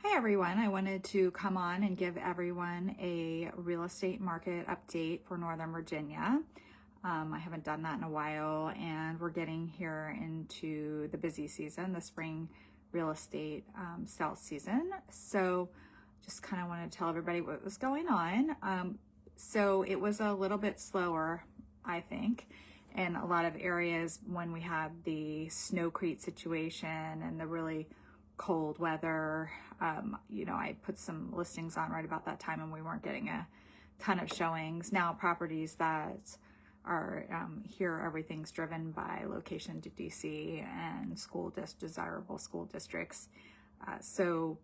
Hi everyone, I wanted to come on and give everyone a real estate market update for Northern Virginia. I haven't done that in a while, and we're getting here into the busy season, the spring real estate sales season. So just kind of wanted to tell everybody what was going on. So it was a little bit slower, I think, in a lot of areas when we had the snowcrete situation and the really cold weather. I put some listings on right about that time and we weren't getting a ton of showings. Now properties that are here, everything's driven by location to DC and desirable school districts. So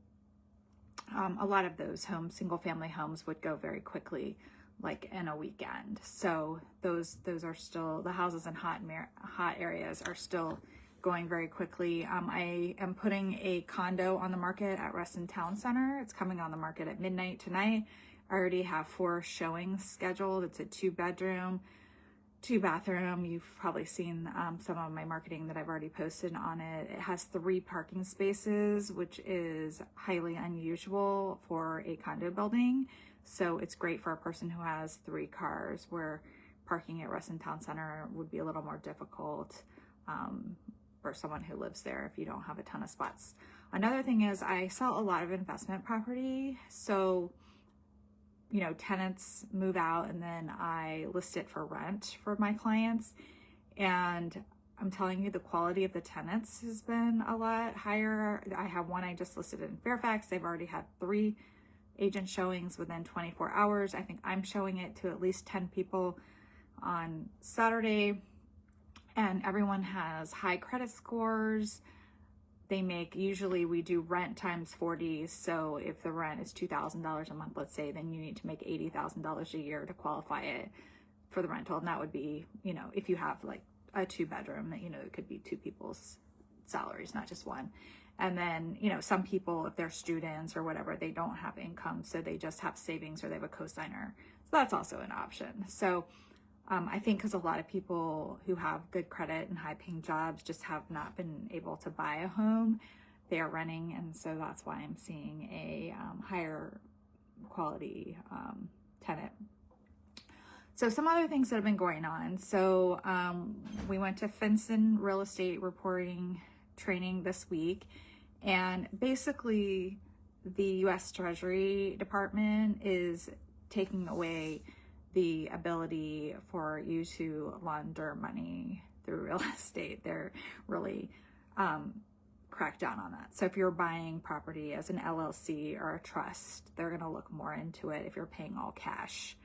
a lot of those homes, single family homes, would go very quickly, like in a weekend. So those are still, the houses in hot areas are still going very quickly. I am putting a condo on the market at Reston Town Center. It's coming on the market at midnight tonight. I already have 4 showings scheduled. It's a 2-bedroom, 2-bathroom. You've probably seen some of my marketing that I've already posted on it. It has 3 parking spaces, which is highly unusual for a condo building. So it's great for a person who has 3 cars, where parking at Reston Town Center would be a little more difficult for someone who lives there if you don't have a ton of spots. Another thing is I sell a lot of investment property. So, tenants move out and then I list it for rent for my clients. And I'm telling you, the quality of the tenants has been a lot higher. I have one I just listed in Fairfax. They've already had 3 agent showings within 24 hours. I think I'm showing it to at least 10 people on Saturday. And everyone has high credit scores. Usually we do rent times 40. So if the rent is $2,000 a month, let's say, then you need to make $80,000 a year to qualify it for the rental. And that would be, if you have like a 2-bedroom, it could be 2 people's salaries, not just one. And then, some people, if they're students or whatever, they don't have income. So they just have savings or they have a cosigner. So that's also an option. So I think because a lot of people who have good credit and high paying jobs just have not been able to buy a home, they are renting. And so that's why I'm seeing a higher quality tenant. So some other things that have been going on. So we went to Finson Real Estate Reporting training this week. And basically the U.S. Treasury Department is taking away the ability for you to launder money through real estate. They're really cracked down on that. So if you're buying property as an LLC or a trust, they're going to look more into it if you're paying all cash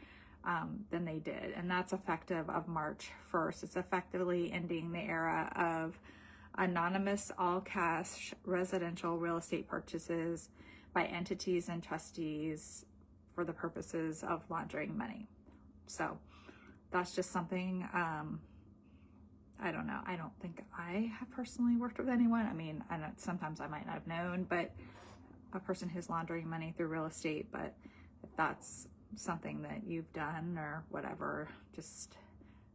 than they did. And that's effective of March 1st. It's effectively ending the era of anonymous all cash residential real estate purchases by entities and trustees for the purposes of laundering money. So that's just something, I don't know. I don't think I have personally worked with anyone. I mean, I know sometimes I might not have known, but a person who's laundering money through real estate. But if that's something that you've done or whatever, just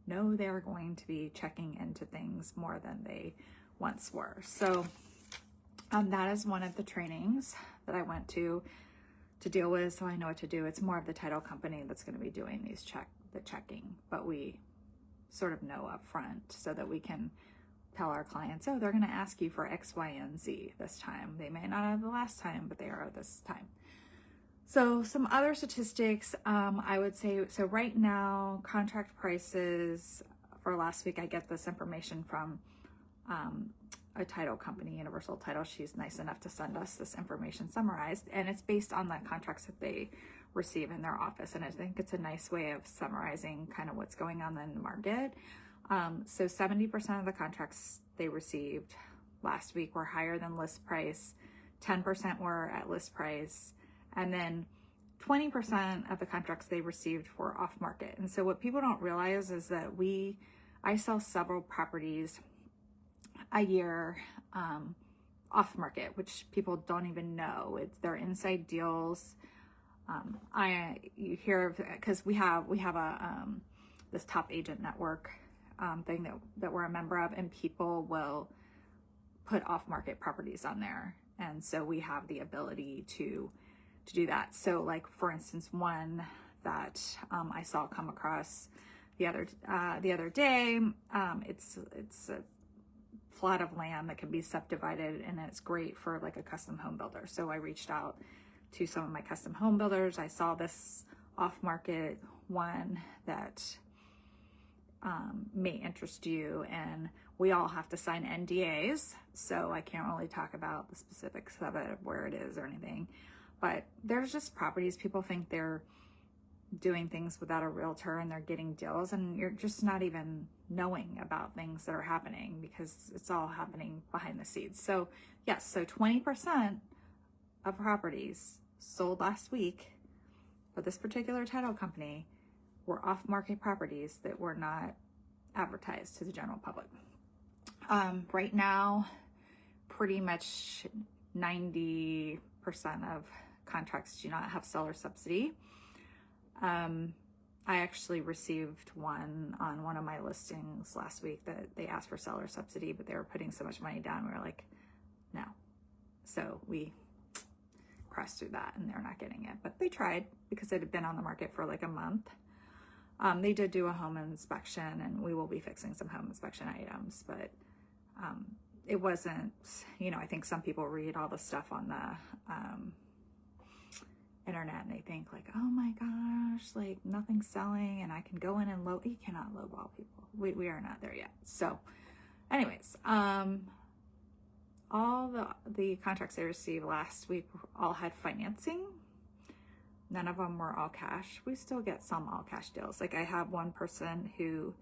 know they're going to be checking into things more than they once were. So that is one of the trainings that I went to deal with, so I know what to do. It's more of the title company that's going to be doing these checking, but we sort of know up front so that we can tell our clients, oh, they're going to ask you for X, Y, and Z this time. They may not have the last time, but they are this time. So some other statistics, I would say, so right now, contract prices for last week, I get this information from a title company, Universal Title. She's nice enough to send us this information summarized, and it's based on the contracts that they receive in their office. And I think it's a nice way of summarizing kind of what's going on in the market. So 70% of the contracts they received last week were higher than list price, 10% were at list price, and then 20% of the contracts they received were off market. And so what people don't realize is that I sell several properties a year off market, which people don't even know. They're inside deals. You hear, because we have a this top agent network thing that we're a member of, and people will put off market properties on there And so we have the ability to do that. So like, for instance, one that I saw come across the other day, it's a plot of land that can be subdivided, and it's great for like a custom home builder. So I reached out to some of my custom home builders. I saw this off-market one that may interest you, and we all have to sign NDAs, so I can't really talk about the specifics of it, where it is or anything. But there's just properties, people think they're doing things without a realtor and they're getting deals, and you're just not even knowing about things that are happening because it's all happening behind the scenes. So yes, so 20% of properties sold last week for this particular title company were off-market properties that were not advertised to the general public. Right now, pretty much 90% of contracts do not have seller subsidy. I actually received one on one of my listings last week that they asked for seller subsidy, but they were putting so much money down. We were like, no. So we crossed through that, and they're not getting it, but they tried because it had been on the market for like a month. They did do a home inspection, and we will be fixing some home inspection items, but it wasn't, I think some people read all the stuff on the internet and they think like, oh my gosh, like nothing's selling and I can go in and you cannot lowball people. We are not there yet. So anyways, all the contracts I received last week all had financing. None of them were all cash. We still get some all cash deals. Like I have one person who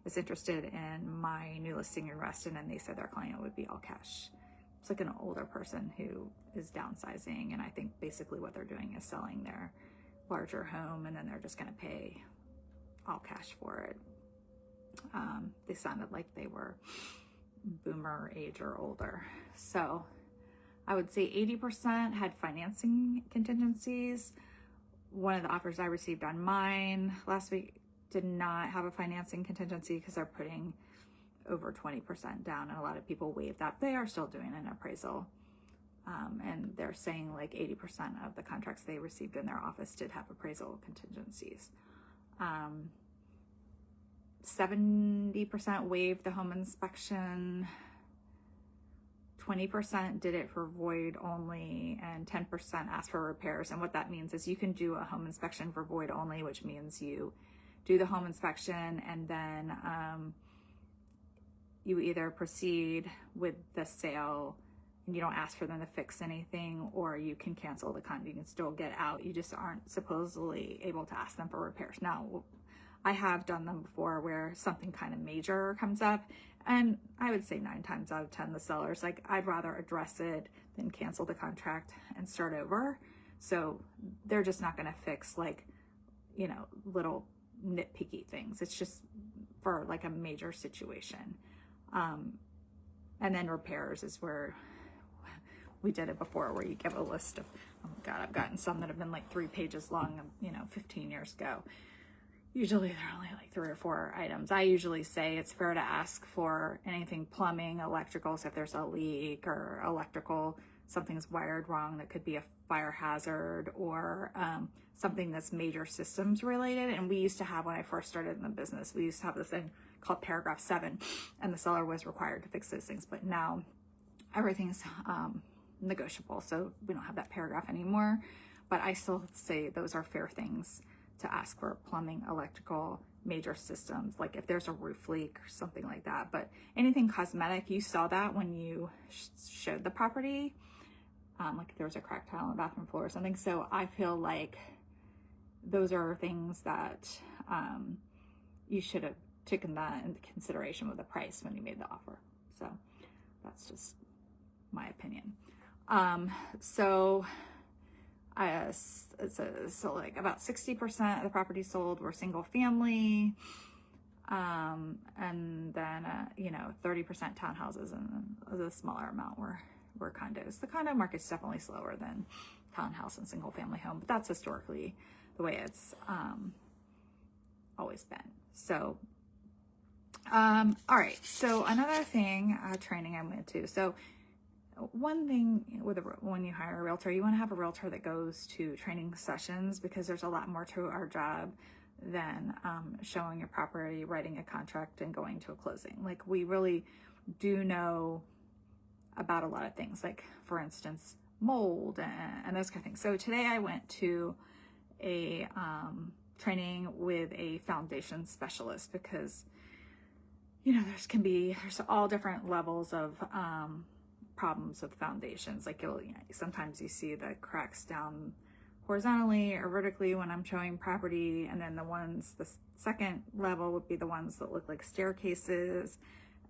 is interested in my new listing in Reston, and they said their client would be all cash. It's like an older person who is downsizing, and I think basically what they're doing is selling their larger home, and then they're just going to pay all cash for it. They sounded like they were boomer age or older. So I would say 80% had financing contingencies. One of the offers I received on mine last week did not have a financing contingency because they're putting over 20% down, and a lot of people waive that. They are still doing an appraisal, and they're saying like 80% of the contracts they received in their office did have appraisal contingencies. 70% waived the home inspection, 20% did it for void only, and 10% asked for repairs. And what that means is you can do a home inspection for void only, which means you do the home inspection and then you either proceed with the sale and you don't ask for them to fix anything, or you can cancel the contract. You can still get out. You just aren't supposedly able to ask them for repairs. Now, I have done them before where something kind of major comes up, and I would say 9 times out of 10, the seller's like, I'd rather address it than cancel the contract and start over. So they're just not going to fix like, little nitpicky things. It's just for like a major situation. And then repairs is where we did it before, where you give a list of, oh my God, I've gotten some that have been like 3 pages long, 15 years ago. Usually they're only like 3 or 4 items. I usually say it's fair to ask for anything plumbing, electrical, so if there's a leak or electrical, something's wired wrong, that could be a fire hazard, or something that's major systems related. And we used to have, when I first started in the business, we used to have this thing called paragraph 7, and the seller was required to fix those things. But now everything's negotiable, so we don't have that paragraph anymore. But I still say those are fair things to ask for: plumbing, electrical, major systems, like if there's a roof leak or something like that. But anything cosmetic, you saw that when you showed the property, like if there was a cracked tile on the bathroom floor or something. So I feel like those are things that you should have taken that into consideration with the price when you made the offer. So that's just my opinion. So like about 60% of the properties sold were single family, and then 30% townhouses, and the smaller amount were condos. The condo market's definitely slower than townhouse and single family home, but that's historically the way it's always been. So all right, so another thing, training I went to, so one thing with when you hire a realtor, you want to have a realtor that goes to training sessions, because there's a lot more to our job than showing your property, writing a contract, and going to a closing. Like, we really do know about a lot of things, like, for instance, mold and those kind of things. So today I went to a training with a foundation specialist, because there's all different levels of problems with foundations. Like, sometimes you see the cracks down horizontally or vertically when I'm showing property, and then the second level would be the ones that look like staircases,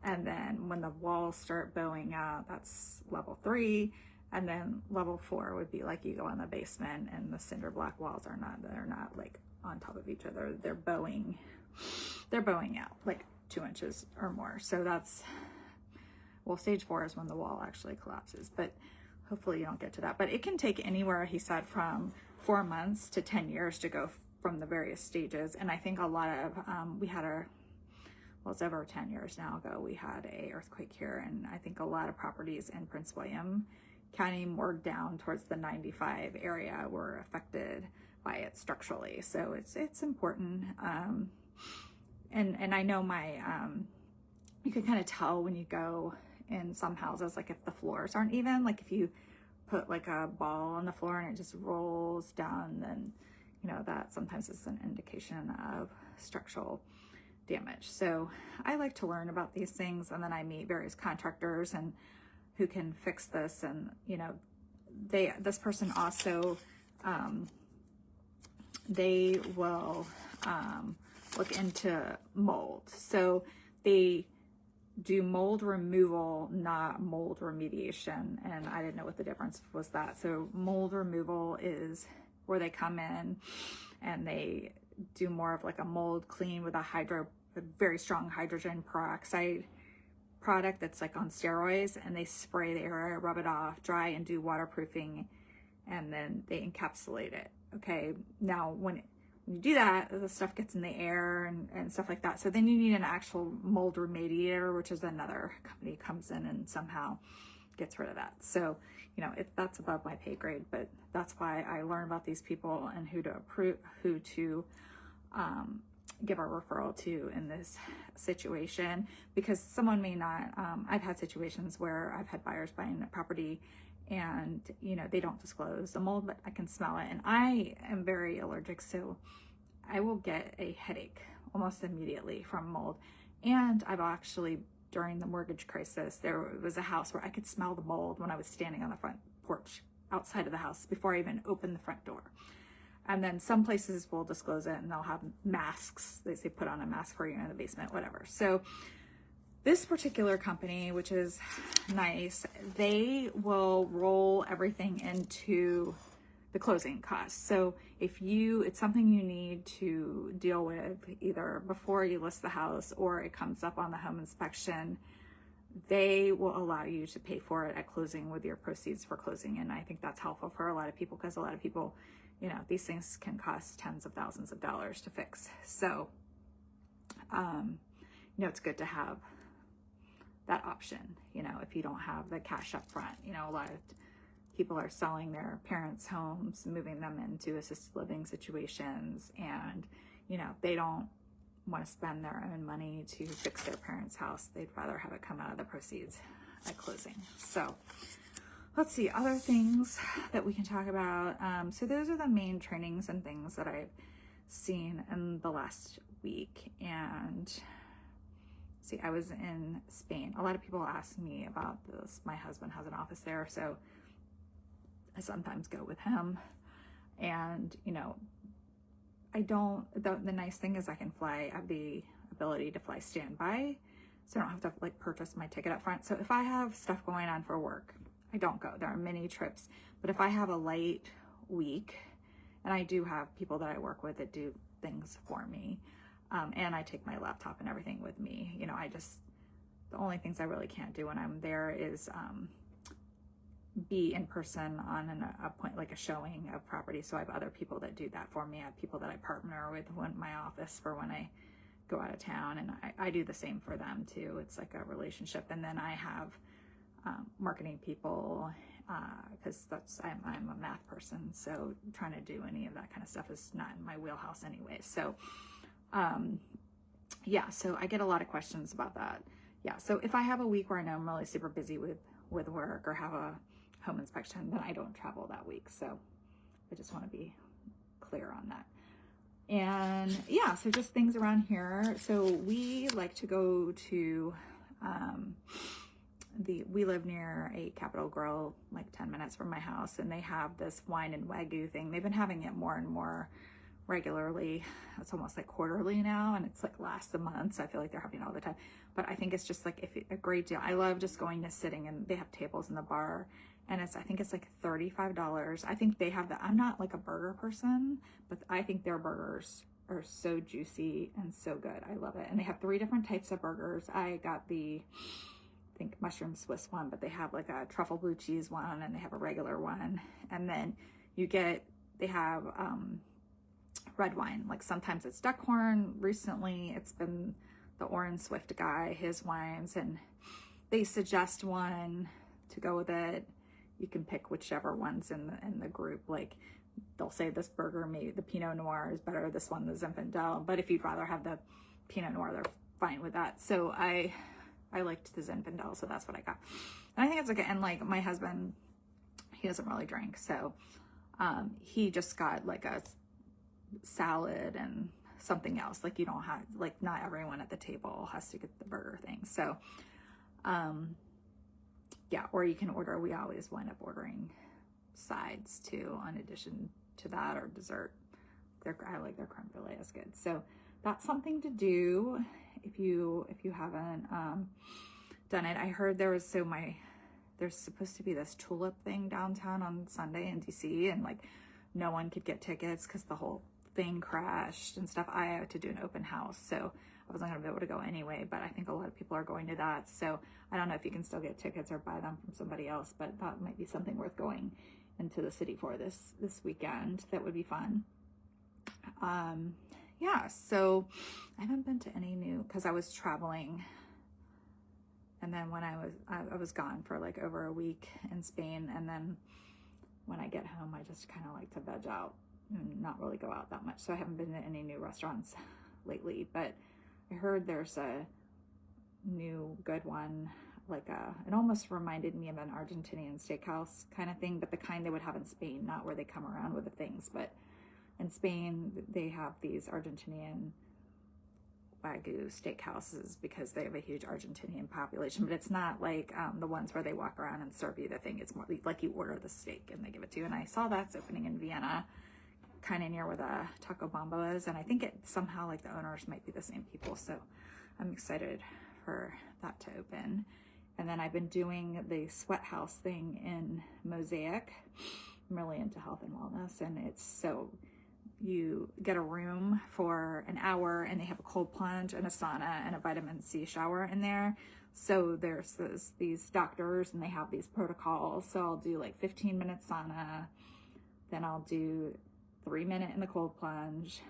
and then when the walls start bowing out, that's level 3, and then level 4 would be like you go in the basement and the cinder block walls they're not like on top of each other, they're bowing out like 2 inches or more. So stage 4 is when the wall actually collapses, but hopefully you don't get to that. But it can take anywhere, he said, from 4 months to 10 years to go from the various stages. And I think a lot of, it's over 10 years now ago, we had a earthquake here, and I think a lot of properties in Prince William County, more down towards the 95 area, were affected by it structurally. So it's important. And I know you can kind of tell when you go in some houses, like if the floors aren't even, like if you put like a ball on the floor and it just rolls down, then that sometimes is an indication of structural damage. So I like to learn about these things, and then I meet various contractors and who can fix this. And this person also they will look into mold. So they do mold removal, not mold remediation. And I didn't know what the difference was that. So mold removal is where they come in and they do more of like a mold clean with a very strong hydrogen peroxide product that's like on steroids, and they spray the area, rub it off, dry, and do waterproofing, and then they encapsulate it. Okay, now when you do that, the stuff gets in the air and stuff like that. So then you need an actual mold remediator, which is another company comes in and somehow gets rid of that. So, that's above my pay grade, but that's why I learn about these people and who to give a referral to in this situation, because someone may not, I've had situations where I've had buyers buying a property and they don't disclose the mold, but I can smell it, and I am very allergic, so I will get a headache almost immediately from mold. And I've actually, during the mortgage crisis, there was a house where I could smell the mold when I was standing on the front porch outside of the house before I even opened the front door. And then some places will disclose it and they'll have masks. They say put on a mask for you in the basement, whatever. So this particular company, which is nice, they will roll everything into the closing costs. So if it's something you need to deal with either before you list the house or it comes up on the home inspection, they will allow you to pay for it at closing with your proceeds for closing. And I think that's helpful for a lot of people, because a lot of people, these things can cost tens of thousands of dollars to fix. So, it's good to have that option, if you don't have the cash up front. A lot of people are selling their parents' homes, moving them into assisted living situations, and, they don't want to spend their own money to fix their parents' house. They'd rather have it come out of the proceeds at closing. So let's see, other things that we can talk about. So those are the main trainings and things that I've seen in the last week. And see, I was in Spain. A lot of people ask me about this. My husband has an office there, so I sometimes go with him. And, the nice thing is I can fly, I have the ability to fly standby, so I don't have to like purchase my ticket up front. So if I have stuff going on for work, I don't go. There are many trips, but if I have a light week, and I do have people that I work with that do things for me, and I take my laptop and everything with me, the only things I really can't do when I'm there is be in person on a point, like a showing of property. So I have other people that do that for me. I have people that I partner with in my office for when I go out of town, and I do the same for them too. It's like a relationship. And then I have marketing people, because I'm a math person, so trying to do any of that kind of stuff is not in my wheelhouse anyway. So yeah, so I get a lot of questions about that. Yeah, so if I have a week where I know I'm really super busy with work or have a home inspection, then I don't travel that week. So I just want to be clear on that. And yeah, so just things around here. So we like to go to we live near a Capital Grill, like 10 minutes from my house, and they have this wine and Wagyu thing. They've been having it more and more regularly. It's almost like quarterly now, and it's like lasts a month, so I feel like they're having it all the time. But I think it's just like a great deal. I love just going to sitting, and they have tables in the bar, and I think it's like $35. I think they have I'm not like a burger person, but I think their burgers are so juicy and so good. I love it. And they have 3 different types of burgers. I got I think mushroom Swiss one, but they have like a truffle blue cheese one, and they have a regular one. And then they have red wine. Like sometimes it's Duckhorn. Recently it's been the Orin Swift guy, his wines, and they suggest one to go with it. You can pick whichever one's in the group. Like they'll say this burger, maybe the Pinot Noir is better, this one the Zinfandel, but if you'd rather have the Pinot Noir, they're fine with that. So I liked the Zinfandel, so that's what I got. And I think it's okay. And like my husband, he doesn't really drink, so he just got like a salad and something else. Like you don't have, like not everyone at the table has to get the burger thing. So yeah, or you can order, we always wind up ordering sides too, in addition to that, or dessert. I like their creme brulee, is good. So that's something to do if you haven't done it. I heard there's supposed to be this tulip thing downtown on Sunday in DC, and like no one could get tickets because the whole thing crashed and stuff. I had to do an open house, so I wasn't gonna be able to go anyway, but I think a lot of people are going to that. So I don't know if you can still get tickets or buy them from somebody else, but that might be something worth going into the city for this weekend. That would be fun. Yeah, so I haven't been to any new, because I was traveling, and then when I was gone for like over a week in Spain, and then when I get home I just kind of like to veg out and not really go out that much. So I haven't been to any new restaurants lately, but I heard there's a new good one, like it almost reminded me of an Argentinian steakhouse kind of thing, but the kind they would have in Spain, not where they come around with the things. But in Spain, they have these Argentinian Wagyu steakhouses because they have a huge Argentinian population, but it's not like the ones where they walk around and serve you the thing. It's more like you order the steak and they give it to you. And I saw that's opening in Vienna, kind of near where the Taco Bamba is, and I think it somehow, like the owners might be the same people, so I'm excited for that to open. And then I've been doing the sweat house thing in Mosaic. I'm really into health and wellness, and it's so you get a room for an hour, and they have a cold plunge and a sauna and a vitamin C shower in there. So there's these doctors, and they have these protocols. So I'll do like 15-minute sauna, then I'll do 3-minute in the cold plunge,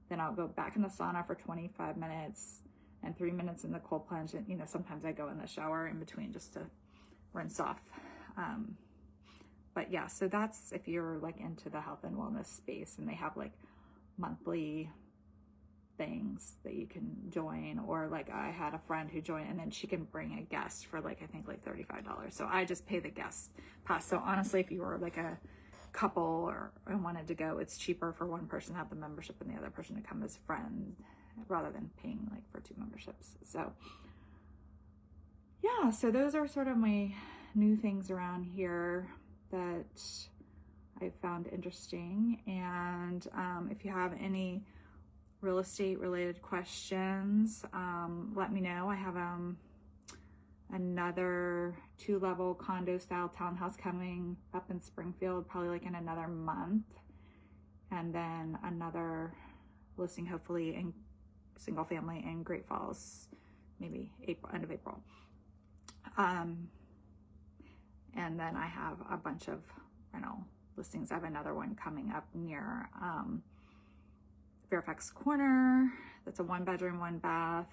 then I'll go back in the sauna for 25 minutes and 3 minutes in the cold plunge. And, you know, sometimes I go in the shower in between just to rinse off. But yeah, so that's if you're like into the health and wellness space, and they have like monthly things that you can join, or like I had a friend who joined, and then she can bring a guest for like, I think like $35. So I just pay the guest pass. So honestly, if you were like a couple or wanted to go, it's cheaper for one person to have the membership and the other person to come as a friend, rather than paying like for 2 memberships. So yeah, so those are sort of my new things around here that I found interesting. And if you have any real estate related questions, let me know. I have another 2-level condo style townhouse coming up in Springfield, probably like in another month, and then another listing hopefully in single family in Great Falls, maybe end of April. And then I have a bunch of rental listings. I have another one coming up near Fairfax Corner. That's a 1-bedroom, 1-bath.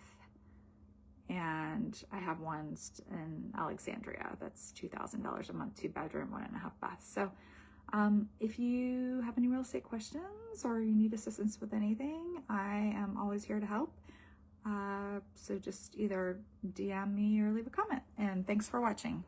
And I have one in Alexandria that's $2,000 a month, 2-bedroom, 1.5 bath. So if you have any real estate questions or you need assistance with anything, I am always here to help. So just either DM me or leave a comment. And thanks for watching.